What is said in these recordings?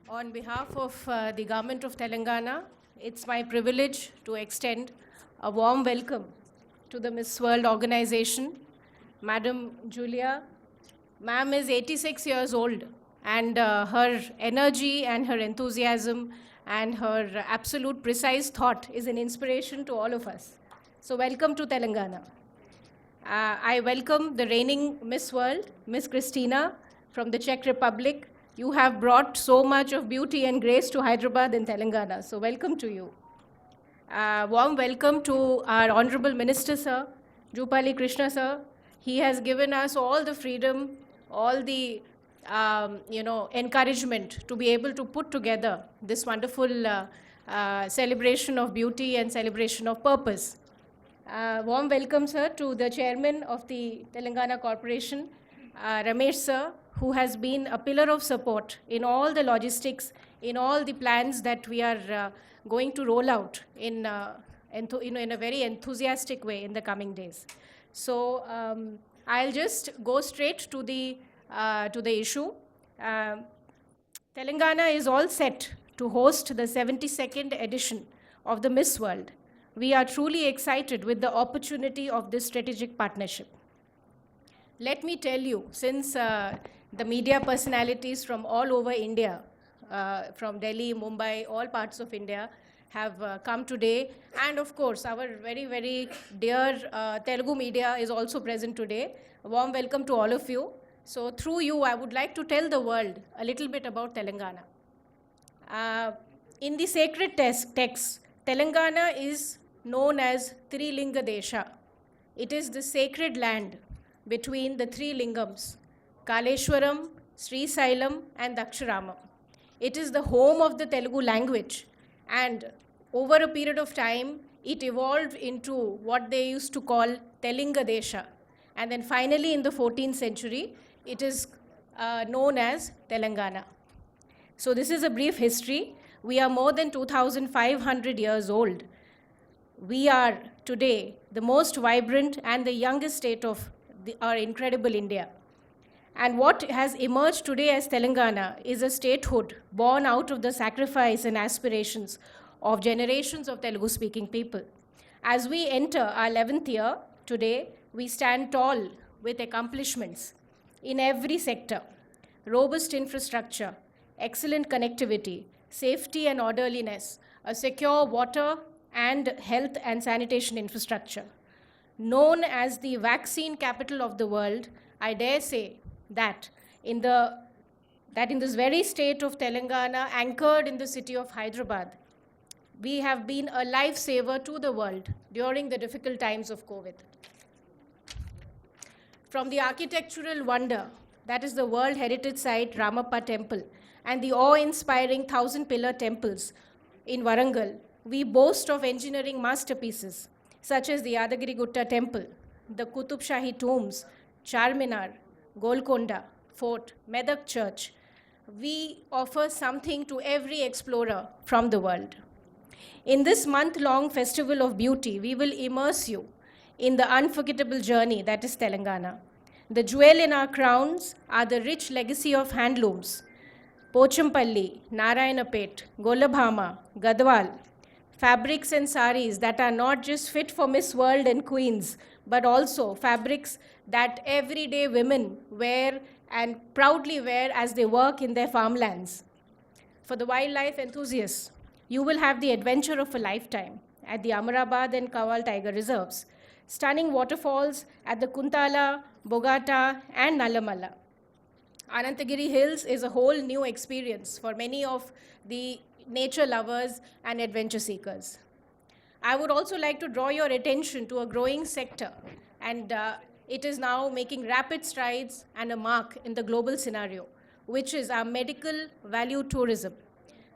On behalf of the Government of Telangana, it's my privilege to extend a warm welcome to the Miss World organization. Madam Julia, ma'am is 86 years old, and her energy and her enthusiasm and her absolute precise thought is an inspiration to all of us. So welcome to Telangana. I welcome the reigning Miss World, Miss Christina from the Czech Republic. You have brought so much of beauty and grace to Hyderabad and Telangana, so welcome to you. Warm welcome to our Honorable Minister, Sir, Jupali Krishna, Sir. He has given us all the freedom, all the encouragement to be able to put together this wonderful celebration of beauty and celebration of purpose. Warm welcome, sir, to the chairman of the Telangana Corporation, Ramesh, sir, who has been a pillar of support in all the logistics, in all the plans that we are going to roll out in a very enthusiastic way in the coming days. So I'll just go straight to the issue. Telangana is all set to host the 72nd edition of the Miss World. We are truly excited with the opportunity of this strategic partnership. Let me tell you, since the media personalities from all over India, from Delhi, Mumbai, all parts of India, have come today, and of course, our very, very dear Telugu media is also present today. A warm welcome to all of you. So through you, I would like to tell the world a little bit about Telangana. In the sacred text, Telangana is known as Trilinga Desha. It is the sacred land between the three lingams, Kaleshwaram, Sri Sailam and Daksharamam. It is the home of the Telugu language, and over a period of time, it evolved into what they used to call Telinga Desha. And then finally in the 14th century, it is known as Telangana. So this is a brief history. We are more than 2,500 years old. We are today the most vibrant and the youngest state of our incredible India. And what has emerged today as Telangana is a statehood born out of the sacrifice and aspirations of generations of Telugu-speaking people. As we enter our 11th year today, we stand tall with accomplishments in every sector: robust infrastructure, excellent connectivity, safety and orderliness, a secure water and health and sanitation infrastructure. Known as the vaccine capital of the world, I dare say that in this very state of Telangana, anchored in the city of Hyderabad, we have been a lifesaver to the world during the difficult times of COVID. From the architectural wonder, that is the World Heritage Site Ramappa Temple, and the awe-inspiring 1,000-pillar temples in Warangal, we boast of engineering masterpieces such as the Yadagiri Gutta Temple, the Qutub Shahi tombs, Charminar, Golconda Fort, Medak Church. We offer something to every explorer from the world. In this month-long festival of beauty, we will immerse you in the unforgettable journey that is Telangana. The jewel in our crowns are the rich legacy of handlooms, Pochampalli, Narayanapet, Golabhama, Gadwal, fabrics and saris that are not just fit for Miss World and Queens, but also fabrics that everyday women wear and proudly wear as they work in their farmlands. For the wildlife enthusiasts, you will have the adventure of a lifetime at the Amarabad and Kawal Tiger Reserves, stunning waterfalls at the Kuntala, Bogata, and Nalamala. Anantagiri Hills is a whole new experience for many of the nature lovers and adventure seekers. I would also like to draw your attention to a growing sector, and it is now making rapid strides and a mark in the global scenario, which is our medical value tourism.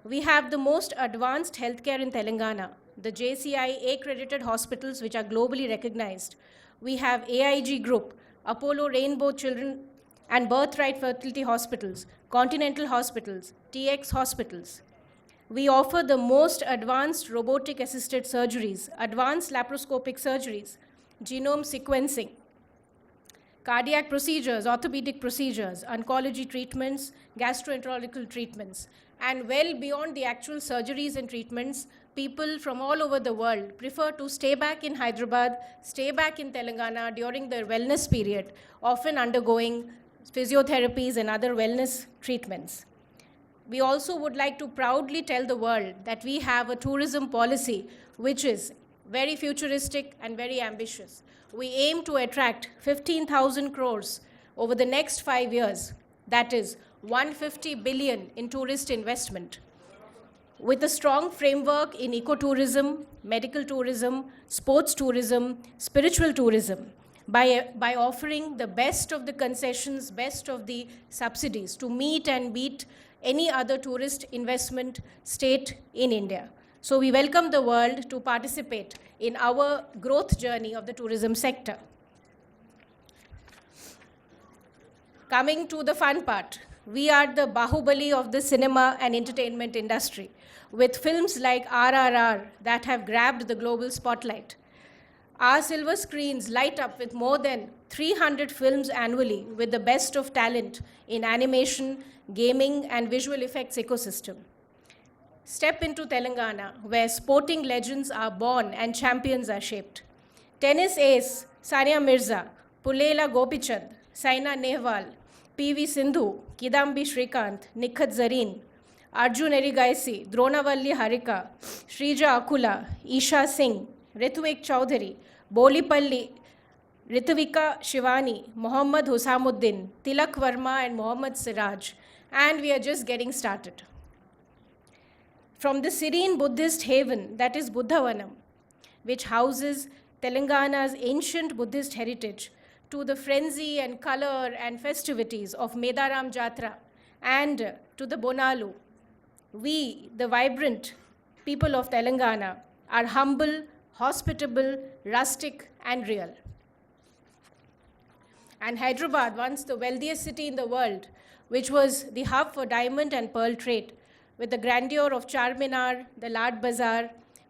We have the most advanced healthcare in Telangana, the JCI accredited hospitals which are globally recognized. We have AIG Group, Apollo Rainbow Children and Birthright Fertility Hospitals, Continental Hospitals, TX Hospitals. We offer the most advanced robotic-assisted surgeries, advanced laparoscopic surgeries, genome sequencing, cardiac procedures, orthopedic procedures, oncology treatments, gastroenterological treatments. And well beyond the actual surgeries and treatments, people from all over the world prefer to stay back in Hyderabad, stay back in Telangana during their wellness period, often undergoing physiotherapies and other wellness treatments. We also would like to proudly tell the world that we have a tourism policy which is very futuristic and very ambitious. We aim to attract 15,000 crores over the next 5 years, that is 150 billion in tourist investment. With a strong framework in ecotourism, medical tourism, sports tourism, spiritual tourism, by offering the best of the concessions, best of the subsidies to meet and beat any other tourist investment state in India. So we welcome the world to participate in our growth journey of the tourism sector. Coming to the fun part, we are the Bahubali of the cinema and entertainment industry, with films like RRR that have grabbed the global spotlight. Our silver screens light up with more than 300 films annually with the best of talent in animation, gaming, and visual effects ecosystem. Step into Telangana, where sporting legends are born and champions are shaped. Tennis ace Sania Mirza, Pullela Gopichand, Saina Nehwal, PV Sindhu, Kidambi Shrikant, Nikhat Zareen, Arjun Erigaisi, Dronavalli Harika, Shrija Akula, Isha Singh, Ritvik Chaudhary, Bolipalli, Ritvika Shivani, Mohammad Husamuddin, Tilak Verma, and Mohammad Siraj. And we are just getting started. From the serene Buddhist haven that is Buddhavanam, which houses Telangana's ancient Buddhist heritage, to the frenzy and color and festivities of Medaram Jatra, and to the Bonalu, we, the vibrant people of Telangana, are humble, hospitable, rustic, and real. And Hyderabad, once the wealthiest city in the world, which was the hub for diamond and pearl trade, with the grandeur of Charminar, the Lad Bazaar,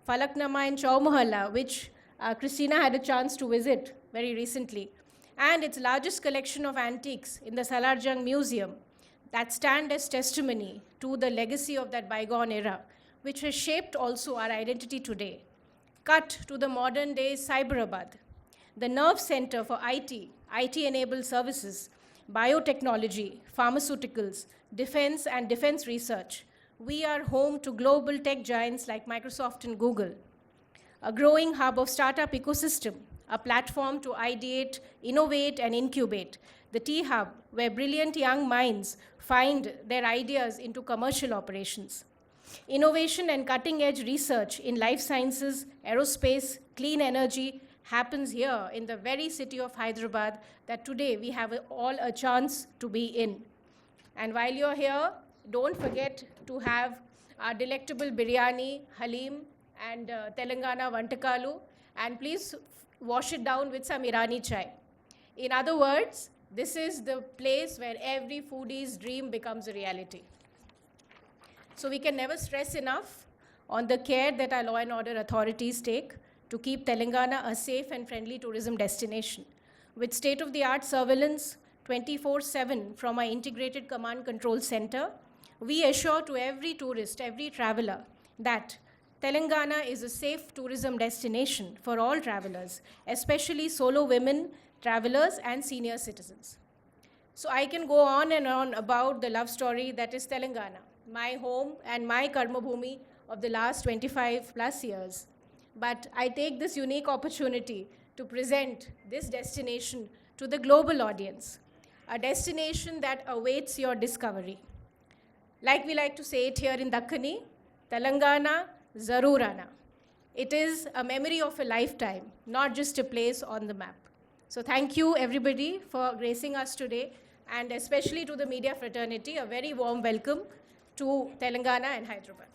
Falaknama and Chowmahalla, which Christina had a chance to visit very recently, and its largest collection of antiques in the Salarjung Museum that stand as testimony to the legacy of that bygone era, which has shaped also our identity today. Cut to the modern day Cyberabad, the nerve center for IT-enabled services, biotechnology, pharmaceuticals, defense and defense research. We are home to global tech giants like Microsoft and Google, a growing hub of startup ecosystem, a platform to ideate, innovate, and incubate, the T-Hub, where brilliant young minds find their ideas into commercial operations. Innovation and cutting-edge research in life sciences, aerospace, clean energy happens here in the very city of Hyderabad that today we have all a chance to be in. And while you're here, don't forget to have our delectable biryani, halim, and Telangana Vantakalu, and please wash it down with some Irani chai. In other words, this is the place where every foodie's dream becomes a reality. So we can never stress enough on the care that our law and order authorities take to keep Telangana a safe and friendly tourism destination. With state-of-the-art surveillance 24/7 from our integrated command control center, we assure to every tourist, every traveler, that Telangana is a safe tourism destination for all travelers, especially solo women, travelers, and senior citizens. So I can go on and on about the love story that is Telangana, my home and my karma bhumi of the last 25 plus years. But I take this unique opportunity to present this destination to the global audience, a destination that awaits your discovery. Like we like to say it here in Dakkani, Telangana, Zarur Aana. It is a memory of a lifetime, not just a place on the map. So thank you everybody for gracing us today, and especially to the media fraternity, a very warm welcome to Telangana and Hyderabad.